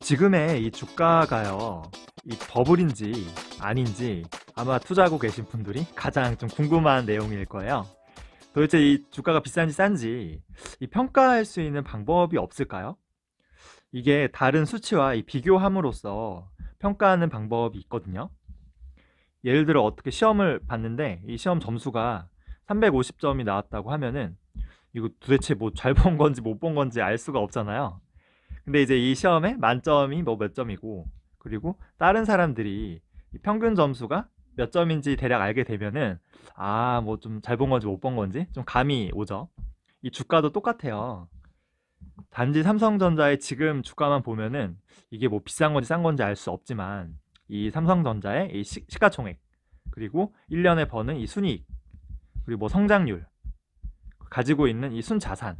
지금의 이 주가가요, 이 버블인지 아닌지 아마 투자하고 계신 분들이 가장 좀 궁금한 내용일 거예요. 도대체 이 주가가 비싼지 싼지 이 평가할 수 있는 방법이 없을까요? 이게 다른 수치와 이 비교함으로써 평가하는 방법이 있거든요. 예를 들어 어떻게 시험을 봤는데 이 시험 점수가 350점이 나왔다고 하면은 이거 도대체 뭐 잘 본 건지 못 본 건지 알 수가 없잖아요. 근데 이제 이 시험에 만점이 뭐 몇 점이고, 그리고 다른 사람들이 이 평균 점수가 몇 점인지 대략 알게 되면은 뭐 좀 잘 본 건지 못 본 건지 좀 감이 오죠. 이 주가도 똑같아요. 단지 삼성전자의 지금 주가만 보면은 이게 뭐 비싼 건지 싼 건지 알 수 없지만, 이 삼성전자의 이 시가총액, 그리고 1년에 버는 이 순이익, 그리고 뭐 성장률, 가지고 있는 이 순자산,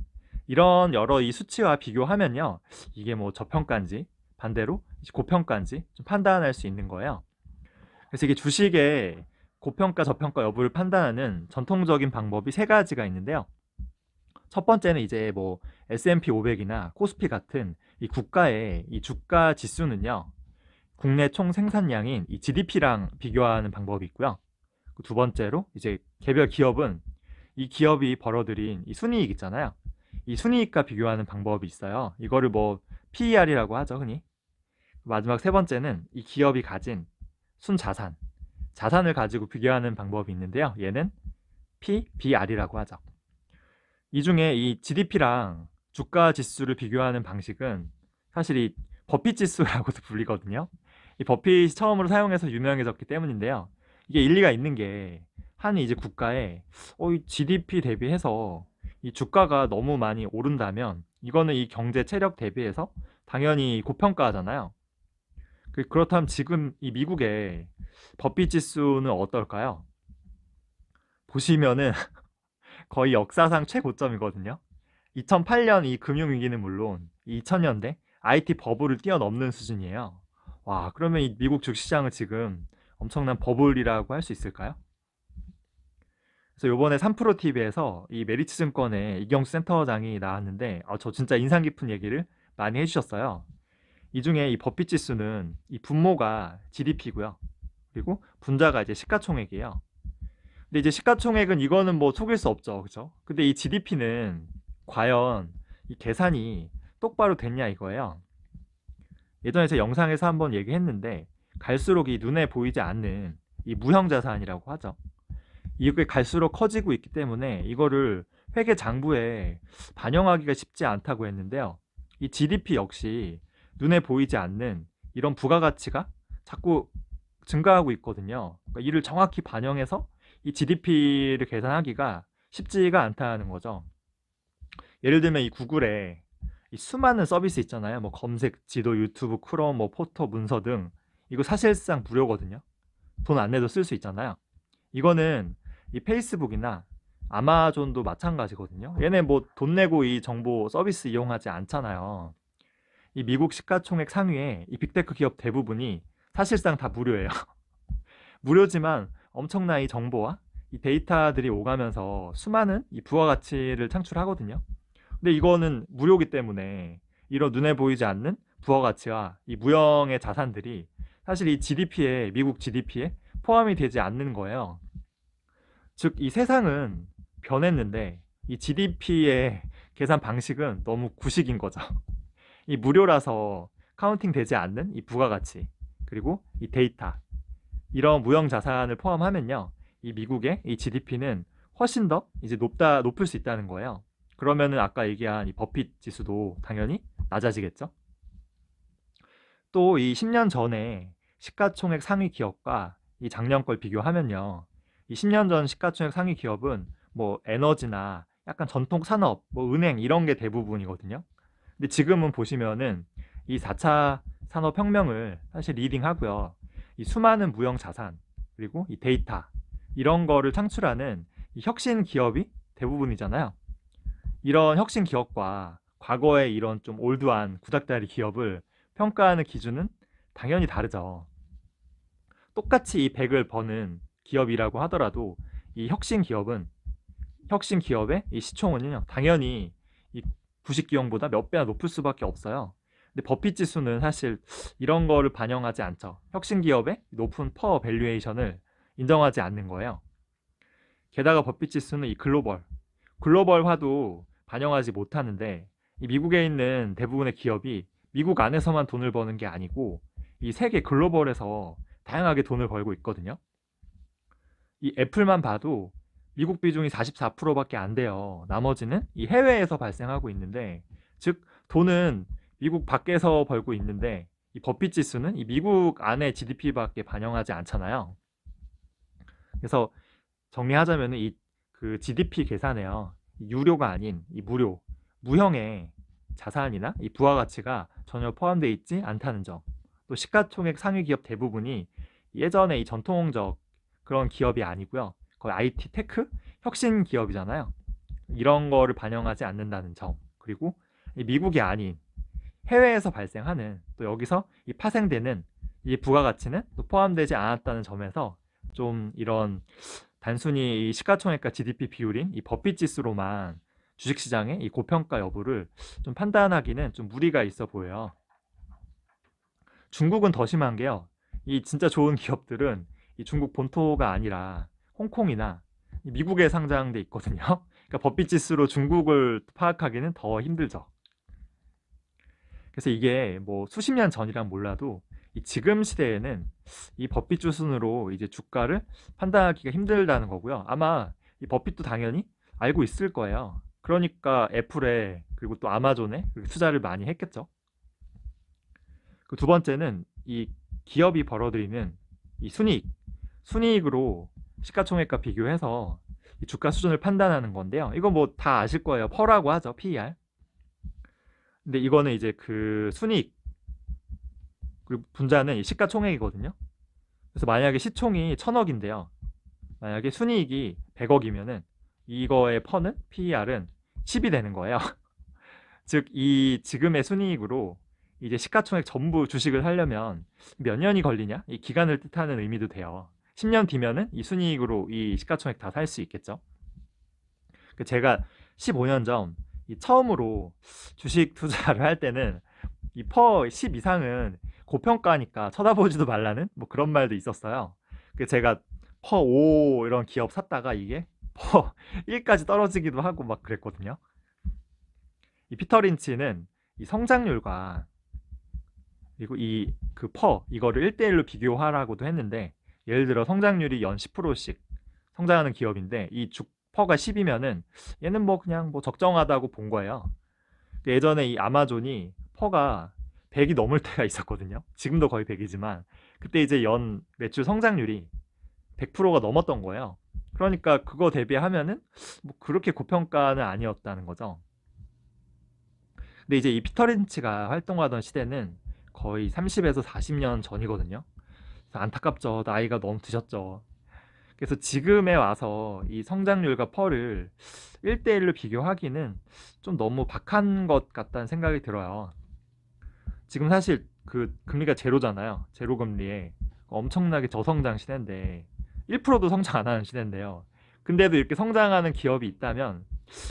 이런 여러 이 수치와 비교하면요, 이게 뭐 저평가인지 반대로 고평가인지 좀 판단할 수 있는 거예요. 그래서 이게 주식의 고평가 저평가 여부를 판단하는 전통적인 방법이 세 가지가 있는데요. 첫 번째는 이제 뭐 S&P 500이나 코스피 같은 이 국가의 이 주가 지수는요, 국내 총 생산량인 이 GDP랑 비교하는 방법이 있고요. 두 번째로 이제 개별 기업은 이 기업이 벌어들인 이 순이익 있잖아요. 이 순이익과 비교하는 방법이 있어요. 이거를 뭐 PER이라고 하죠, 흔히. 마지막 세 번째는 이 기업이 가진 순자산, 자산을 가지고 비교하는 방법이 있는데요. 얘는 PBR이라고 하죠. 이 중에 이 GDP랑 주가 지수를 비교하는 방식은 사실 이 버핏 지수라고도 불리거든요. 이 버핏이 처음으로 사용해서 유명해졌기 때문인데요. 이게 일리가 있는 게, 한 이제 국가의 이 GDP 대비해서 이 주가가 너무 많이 오른다면 이거는 이 경제 체력 대비해서 당연히 고평가하잖아요. 그렇다면 지금 이 미국의 버핏 지수는 어떨까요? 보시면은 거의 역사상 최고점이거든요. 2008년 이 금융위기는 물론 2000년대 IT 버블을 뛰어넘는 수준이에요. 와, 그러면 이 미국 주식시장은 지금 엄청난 버블이라고 할 수 있을까요? 그래서 요번에 3프로TV에서 이 메리츠증권의 이경수 센터장이 나왔는데, 저 진짜 인상 깊은 얘기를 많이 해주셨어요. 이 중에 이 버핏 지수는 이 분모가 GDP고요. 그리고 분자가 이제 시가총액이에요. 근데 이제 시가총액은 이거는 뭐 속일 수 없죠. 그죠? 근데 이 GDP는 과연 이 계산이 똑바로 됐냐 이거예요. 예전에 제 영상에서 한번 얘기했는데, 갈수록 이 눈에 보이지 않는 이 무형자산이라고 하죠. 이게 갈수록 커지고 있기 때문에 이거를 회계 장부에 반영하기가 쉽지 않다고 했는데요. 이 GDP 역시 눈에 보이지 않는 이런 부가가치가 자꾸 증가하고 있거든요. 그러니까 이를 정확히 반영해서 이 GDP를 계산하기가 쉽지가 않다는 거죠. 예를 들면 이 구글에 이 수많은 서비스 있잖아요. 뭐 검색, 지도, 유튜브, 크롬, 뭐 포토, 문서 등, 이거 사실상 무료거든요. 돈 안 내도 쓸 수 있잖아요. 이거는 이 페이스북이나 아마존도 마찬가지거든요. 얘네 뭐 돈 내고 이 정보 서비스 이용하지 않잖아요. 이 미국 시가총액 상위에 이 빅테크 기업 대부분이 사실상 다 무료예요. 무료지만 엄청난 이 정보와 이 데이터들이 오가면서 수많은 이 부가가치를 창출하거든요. 근데 이거는 무료기 때문에 이런 눈에 보이지 않는 부가가치와 이 무형의 자산들이 사실 이 GDP에, 미국 GDP에 포함이 되지 않는 거예요. 즉, 이 세상은 변했는데 이 GDP의 계산 방식은 너무 구식인 거죠. 이 무료라서 카운팅 되지 않는 이 부가가치, 그리고 이 데이터, 이런 무형 자산을 포함하면요, 이 미국의 이 GDP는 훨씬 더 이제 높을 수 있다는 거예요. 그러면은 아까 얘기한 이 버핏 지수도 당연히 낮아지겠죠. 또 이 10년 전에 시가총액 상위 기업과 이 작년 걸 비교하면요, 이 10년 전 시가총액 상위 기업은 뭐 에너지나 약간 전통 산업, 뭐 은행 이런 게 대부분이거든요. 근데 지금은 보시면은 이 4차 산업혁명을 사실 리딩하고요, 이 수많은 무형 자산, 그리고 이 데이터, 이런 거를 창출하는 이 혁신 기업이 대부분이잖아요. 이런 혁신 기업과 과거의 이런 좀 올드한 구닥다리 기업을 평가하는 기준은 당연히 다르죠. 똑같이 이 100을 버는 기업이라고 하더라도 이 혁신 기업의 이 시총은요, 당연히 이 부식 기업보다 몇 배나 높을 수밖에 없어요. 근데 버핏 지수는 사실 이런 거를 반영하지 않죠. 혁신 기업의 높은 퍼 밸류에이션을 인정하지 않는 거예요. 게다가 버핏 지수는 이 글로벌화도 반영하지 못하는데, 이 미국에 있는 대부분의 기업이 미국 안에서만 돈을 버는 게 아니고 이 세계 글로벌에서 다양하게 돈을 벌고 있거든요. 이 애플만 봐도 미국 비중이 44%밖에 안 돼요. 나머지는 이 해외에서 발생하고 있는데, 즉 돈은 미국 밖에서 벌고 있는데 이 버핏 지수는 이 미국 안에 GDP밖에 반영하지 않잖아요. 그래서 정리하자면 이 그 GDP 계산에요, 이 유료가 아닌 이 무형의 자산이나 이 부가가치가 전혀 포함되어 있지 않다는 점. 또 시가총액 상위 기업 대부분이 예전에 이 전통적 그런 기업이 아니고요. 거의 IT 테크 혁신 기업이잖아요. 이런 거를 반영하지 않는다는 점. 그리고 이 미국이 아닌 해외에서 발생하는, 또 여기서 이 파생되는 이 부가가치는 또 포함되지 않았다는 점에서 좀 이런 단순히 이 시가총액과 GDP 비율인 이 버핏 지수로만 주식시장의 이 고평가 여부를 좀 판단하기는 좀 무리가 있어 보여요. 중국은 더 심한 게요. 이 진짜 좋은 기업들은 이 중국 본토가 아니라 홍콩이나 이 미국에 상장돼 있거든요. 그러니까 버핏 지수로 중국을 파악하기는 더 힘들죠. 그래서 이게 뭐 수십 년 전이란 몰라도 이 지금 시대에는 이 버핏 지수로 이제 주가를 판단하기가 힘들다는 거고요. 아마 이 버핏도 당연히 알고 있을 거예요. 그러니까 애플에 그리고 또 아마존에 그렇게 투자를 많이 했겠죠. 그 두 번째는 이 기업이 벌어들이는 이 순이익으로 시가총액과 비교해서 이 주가 수준을 판단하는 건데요. 이거 뭐 다 아실 거예요. 퍼라고 하죠. PER. 근데 이거는 이제 그 순이익 그리고 분자는 이 시가총액이거든요. 그래서 만약에 시총이 1000억인데요. 만약에 순이익이 100억이면은 이거의 퍼는 PER은 10이 되는 거예요. 즉 이 지금의 순이익으로 이제 시가총액 전부 주식을 사려면 몇 년이 걸리냐? 이 기간을 뜻하는 의미도 돼요. 10년 뒤면은 이 순이익으로 이 시가총액 다 살 수 있겠죠. 제가 15년 전 이 처음으로 주식 투자를 할 때는 이 퍼 10 이상은 고평가니까 쳐다보지도 말라는 뭐 그런 말도 있었어요. 제가 퍼 5 이런 기업 샀다가 이게 퍼 1까지 떨어지기도 하고 막 그랬거든요. 이 피터 린치는 이 성장률과 그리고 이 그 퍼 이거를 1대1로 비교하라고도 했는데, 예를 들어 성장률이 연 10%씩 성장하는 기업인데 이 퍼가 10이면은 얘는 뭐 그냥 뭐 적정하다고 본 거예요. 예전에 이 아마존이 퍼가 100이 넘을 때가 있었거든요. 지금도 거의 100이지만 그때 이제 연 매출 성장률이 100%가 넘었던 거예요. 그러니까 그거 대비하면은 뭐 그렇게 고평가는 아니었다는 거죠. 근데 이제 이 피터 린치가 활동하던 시대는 거의 30에서 40년 전이거든요. 그래서 안타깝죠. 나이가 너무 드셨죠. 그래서 지금에 와서 이 성장률과 펄을 1대1로 비교하기는 좀 너무 박한 것 같다는 생각이 들어요. 지금 사실 그 금리가 제로잖아요. 제로 금리에 엄청나게 저성장 시대인데 1%도 성장 안 하는 시대인데요. 근데도 이렇게 성장하는 기업이 있다면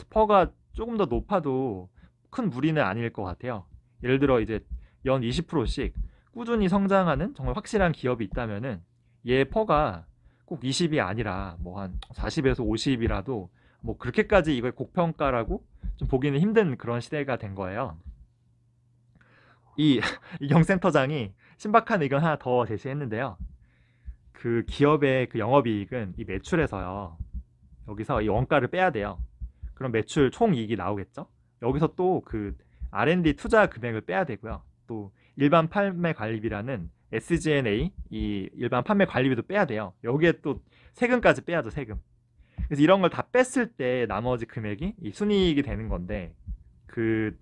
퍼가 조금 더 높아도 큰 무리는 아닐 것 같아요. 예를 들어 이제 연 20%씩 꾸준히 성장하는 정말 확실한 기업이 있다면은 얘 퍼가 꼭 20이 아니라 뭐 한 40에서 50이라도 뭐 그렇게까지 이걸 고평가라고 좀 보기는 힘든 그런 시대가 된 거예요. 이 이경센터장이 신박한 의견 하나 더 제시했는데요. 그 기업의 그 영업이익은 이 매출에서요. 여기서 이 원가를 빼야 돼요. 그럼 매출 총이익이 나오겠죠? 여기서 또 그 R&D 투자 금액을 빼야 되고요. 또 일반 판매 관리비라는 SG&A 이 일반 판매 관리비도 빼야 돼요. 여기에 또 세금까지 빼야죠, 세금. 그래서 이런 걸 다 뺐을 때 나머지 금액이 이 순이익이 되는 건데, 그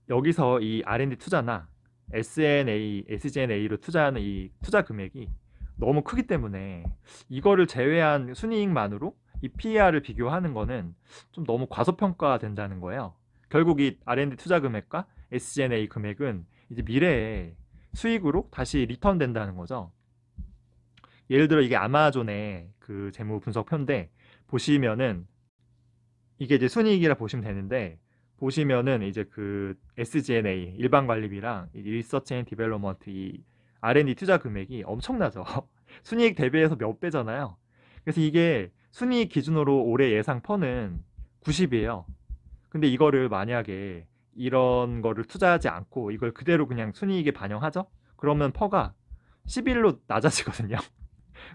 여기서 이 R&D 투자나 SNA, SG&A로 투자하는 이 투자 금액이 너무 크기 때문에 이거를 제외한 순이익만으로 이 PER을 비교하는 거는 좀 너무 과소평가된다는 거예요. 결국 이 R&D 투자 금액과 SG&A 금액은 이제 미래에 수익으로 다시 리턴 된다는 거죠. 예를 들어 이게 아마존의 그 재무 분석표인데 보시면은 이게 이제 순이익이라 보시면 되는데, 보시면은 이제 그 SG&A 일반 관리비랑 이 리서치 앤 디벨롭먼트 이 R&D 투자 금액이 엄청나죠. 순이익 대비해서 몇 배잖아요. 그래서 이게 순이익 기준으로 올해 예상 퍼는 90이에요. 근데 이거를 만약에 이런 거를 투자하지 않고 이걸 그대로 그냥 순이익에 반영하죠? 그러면 퍼가 11로 낮아지거든요.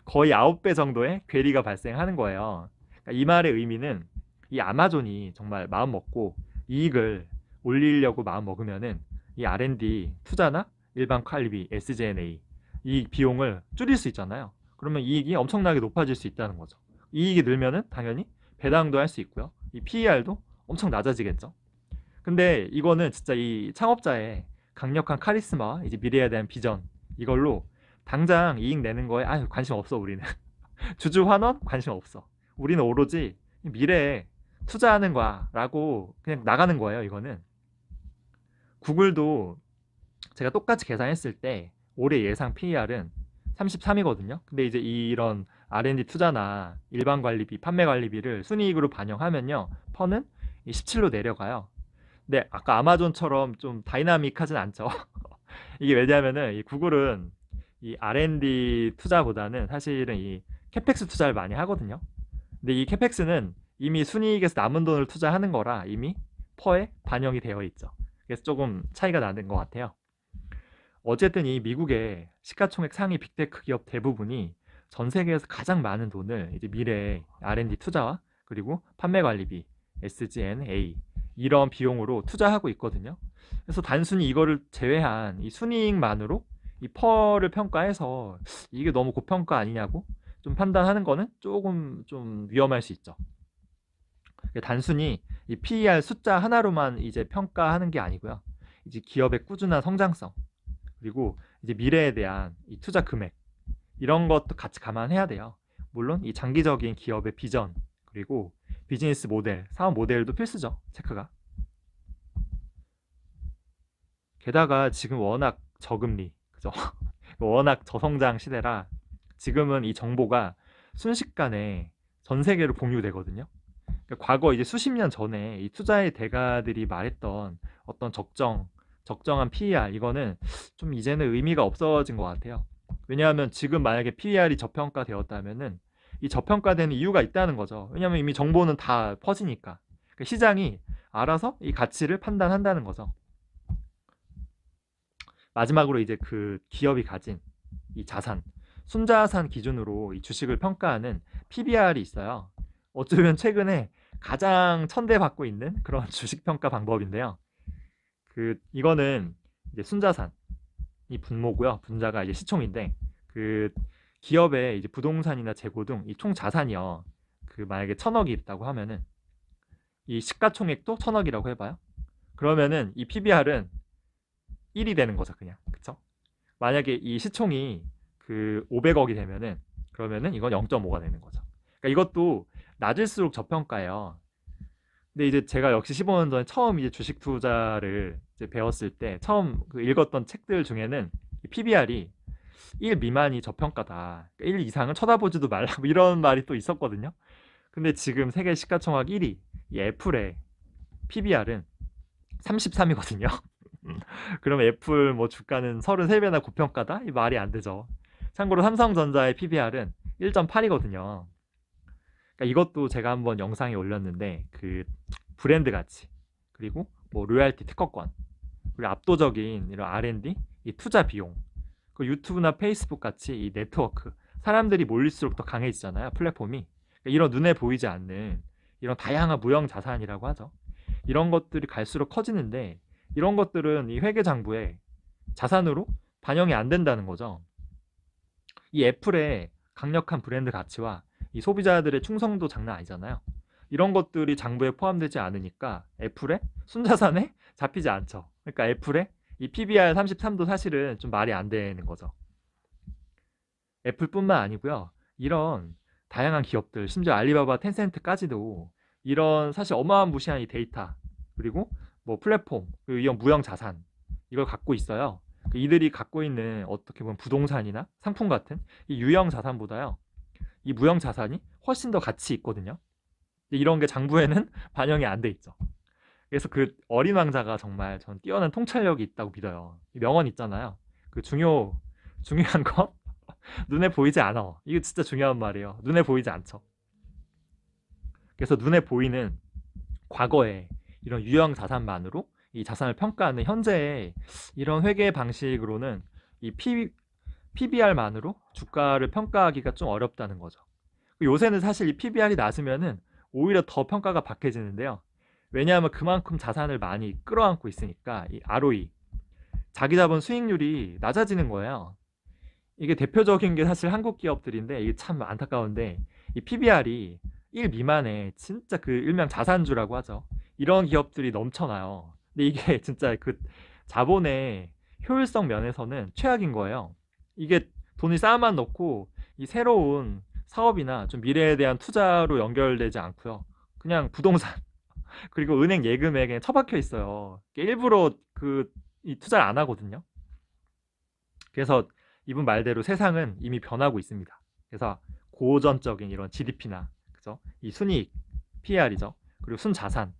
거의 9배 정도의 괴리가 발생하는 거예요. 그러니까 이 말의 의미는 이 아마존이 정말 마음 먹고 이익을 올리려고 마음 먹으면은 이 R&D 투자나 일반 관리비, SG&A 이 비용을 줄일 수 있잖아요. 그러면 이익이 엄청나게 높아질 수 있다는 거죠. 이익이 늘면은 당연히 배당도 할 수 있고요. 이 PER도 엄청 낮아지겠죠. 근데 이거는 진짜 이 창업자의 강력한 카리스마와 이제 미래에 대한 비전 이걸로 당장 이익 내는 거에 아유 관심 없어 우리는. 주주 환원 관심 없어. 우리는 오로지 미래에 투자하는 거야 라고 그냥 나가는 거예요. 이거는 구글도 제가 똑같이 계산했을 때 올해 예상 PER은 33이거든요. 근데 이제 이런 R&D 투자나 일반 관리비, 판매 관리비를 순이익으로 반영하면요. 퍼는 17로 내려가요. 근데 아까 아마존처럼 좀 다이나믹하진 않죠. 이게 왜냐하면은 이 구글은 이 R&D 투자보다는 사실은 이 캐펙스 투자를 많이 하거든요. 근데 이 캐펙스는 이미 순이익에서 남은 돈을 투자하는 거라 이미 퍼에 반영이 되어 있죠. 그래서 조금 차이가 나는 것 같아요. 어쨌든 이 미국의 시가총액 상위 빅테크 기업 대부분이 전 세계에서 가장 많은 돈을 이제 미래의 R&D 투자와 그리고 판매 관리비, SG&A 이런 비용으로 투자하고 있거든요. 그래서 단순히 이거를 제외한 이 순이익만으로 이 펄을 평가해서 이게 너무 고평가 아니냐고 좀 판단하는 거는 조금 좀 위험할 수 있죠. 단순히 이 PER 숫자 하나로만 이제 평가하는 게 아니고요. 이제 기업의 꾸준한 성장성 그리고 이제 미래에 대한 이 투자 금액 이런 것도 같이 감안해야 돼요. 물론 이 장기적인 기업의 비전 그리고 비즈니스 모델, 사업 모델도 필수죠. 체크가. 게다가 지금 워낙 저금리, 그죠? 워낙 저성장 시대라 지금은 이 정보가 순식간에 전 세계로 공유되거든요. 그러니까 과거 이제 수십 년 전에 이 투자의 대가들이 말했던 어떤 적정한 PER 이거는 좀 이제는 의미가 없어진 것 같아요. 왜냐하면 지금 만약에 PER이 저평가되었다면은 이 저평가되는 이유가 있다는 거죠. 왜냐하면 이미 정보는 다 퍼지니까. 그러니까 시장이 알아서 이 가치를 판단한다는 거죠. 마지막으로 이제 그 기업이 가진 이 자산, 순자산 기준으로 이 주식을 평가하는 PBR이 있어요. 어쩌면 최근에 가장 천대받고 있는 그런 주식 평가 방법인데요. 이거는 이제 순자산 이 분모고요. 분자가 이제 시총인데 그 기업의 이제 부동산이나 재고 등 이 총 자산이요. 만약에 1,000억이 있다고 하면은 이 시가총액도 1,000억이라고 해봐요. 그러면은 이 PBR은 1이 되는 거죠, 그냥. 그쵸? 만약에 이 시총이 500억이 되면은 그러면은 이건 0.5가 되는 거죠. 그러니까 이것도 낮을수록 저평가예요. 근데 이제 제가 역시 15년 전에 처음 이제 주식 투자를 이제 배웠을 때 처음 읽었던 책들 중에는 PBR이 1 미만이 저평가다. 1 이상은 쳐다보지도 말라. 뭐 이런 말이 또 있었거든요. 근데 지금 세계 시가총액 1위 이 애플의 PBR은 33이거든요. 그러면 애플 뭐 주가는 33배나 고평가다? 이 말이 안 되죠. 참고로 삼성전자의 PBR은 1.8이거든요. 그러니까 이것도 제가 한번 영상에 올렸는데 브랜드 가치 그리고 뭐 로얄티 특허권 그리고 압도적인 이런 R&D 이 투자 비용 그 유튜브나 페이스북 같이 이 네트워크 사람들이 몰릴수록 더 강해지잖아요. 플랫폼이 그러니까 이런 눈에 보이지 않는 이런 다양한 무형 자산이라고 하죠. 이런 것들이 갈수록 커지는데 이런 것들은 이 회계장부에 자산으로 반영이 안 된다는 거죠. 이 애플의 강력한 브랜드 가치와 이 소비자들의 충성도 장난 아니잖아요. 이런 것들이 장부에 포함되지 않으니까 애플의 순자산에 잡히지 않죠. 그러니까 애플의 이 PBR 33도 사실은 좀 말이 안 되는 거죠. 애플뿐만 아니고요. 이런 다양한 기업들, 심지어 알리바바, 텐센트까지도 이런 사실 어마무시한 이 데이터 그리고 뭐 플랫폼, 그리고 이런 무형 자산 이걸 갖고 있어요. 이들이 갖고 있는 어떻게 보면 부동산이나 상품 같은 이 유형 자산보다요. 이 무형 자산이 훨씬 더 가치 있거든요. 이런 게 장부에는 반영이 안 돼 있죠. 그래서 그 어린 왕자가 정말 전 뛰어난 통찰력이 있다고 믿어요. 이 명언 있잖아요. 그 중요한 거 눈에 보이지 않아. 이거 진짜 중요한 말이에요. 눈에 보이지 않죠. 그래서 눈에 보이는 과거에 이런 유형 자산만으로 이 자산을 평가하는 현재의 이런 회계 방식으로는 이 PBR만으로 주가를 평가하기가 좀 어렵다는 거죠. 요새는 사실 이 PBR이 낮으면은 오히려 더 평가가 박해지는데요. 왜냐하면 그만큼 자산을 많이 끌어안고 있으니까 이 ROE, 자기 자본 수익률이 낮아지는 거예요. 이게 대표적인 게 사실 한국 기업들인데 이게 참 안타까운데 이 PBR이 1 미만의 진짜 그 일명 자산주라고 하죠. 이런 기업들이 넘쳐나요. 근데 이게 진짜 그 자본의 효율성 면에서는 최악인 거예요. 이게 돈을 쌓아만 놓고 이 새로운 사업이나 좀 미래에 대한 투자로 연결되지 않고요. 그냥 부동산 그리고 은행 예금에 그냥 처박혀 있어요. 일부러 이 투자를 안 하거든요. 그래서 이분 말대로 세상은 이미 변하고 있습니다. 그래서 고전적인 이런 GDP나 그죠? 이 순이익 PER이죠. 그리고 순자산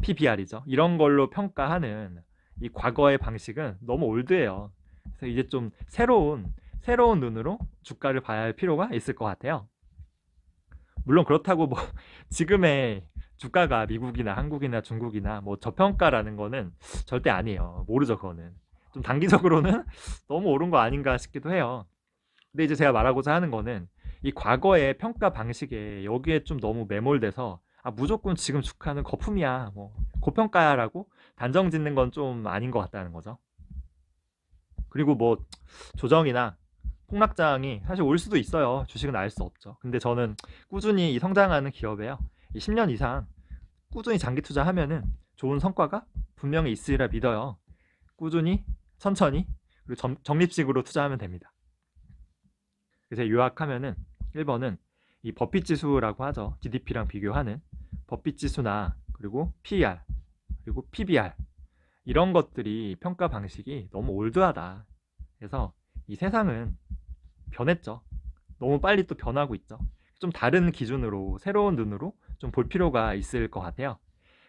PBR이죠. 이런 걸로 평가하는 이 과거의 방식은 너무 올드해요. 그래서 이제 좀 새로운 눈으로 주가를 봐야 할 필요가 있을 것 같아요. 물론 그렇다고 뭐 지금의 주가가 미국이나 한국이나 중국이나 뭐 저평가라는 거는 절대 아니에요. 모르죠, 그거는. 좀 단기적으로는 너무 오른 거 아닌가 싶기도 해요. 근데 이제 제가 말하고자 하는 거는 이 과거의 평가 방식에 여기에 좀 너무 매몰돼서 무조건 지금 주가는 거품이야, 뭐 고평가야라고 단정 짓는 건 좀 아닌 것 같다는 거죠. 그리고 뭐 조정이나 폭락장이 사실 올 수도 있어요. 주식은 알 수 없죠. 근데 저는 꾸준히 성장하는 기업에요. 10년 이상 꾸준히 장기 투자하면은 좋은 성과가 분명히 있으리라 믿어요. 꾸준히 천천히 그리고 적립식으로 투자하면 됩니다. 그래서 요약하면은 1번은 이 버핏 지수라고 하죠. GDP랑 비교하는 버핏 지수나 그리고 PER 그리고 PBR 이런 것들이 평가 방식이 너무 올드하다. 그래서 이 세상은 변했죠. 너무 빨리 또 변하고 있죠. 좀 다른 기준으로 새로운 눈으로 좀 볼 필요가 있을 것 같아요.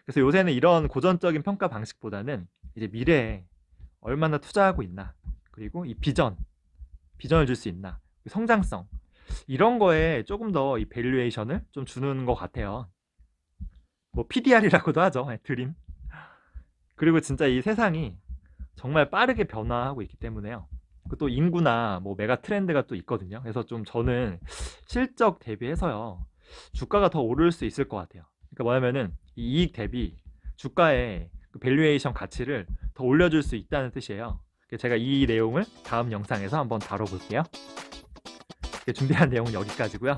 그래서 요새는 이런 고전적인 평가 방식보다는 이제 미래에 얼마나 투자하고 있나 그리고 이 비전을 줄 수 있나 성장성 이런 거에 조금 더 이 밸류에이션을 좀 주는 것 같아요. 뭐 PDR이라고도 하죠. 드림. 그리고 진짜 이 세상이 정말 빠르게 변화하고 있기 때문에요. 또 인구나 뭐 메가 트렌드가 또 있거든요. 그래서 좀 저는 실적 대비해서요 주가가 더 오를 수 있을 것 같아요. 그러니까 뭐냐면은 이 이익 대비 주가의 그 밸류에이션 가치를 더 올려줄 수 있다는 뜻이에요. 제가 이 내용을 다음 영상에서 한번 다뤄볼게요. 준비한 내용은 여기까지고요.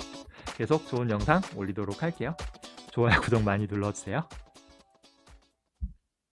계속 좋은 영상 올리도록 할게요. 좋아요, 구독 많이 눌러주세요.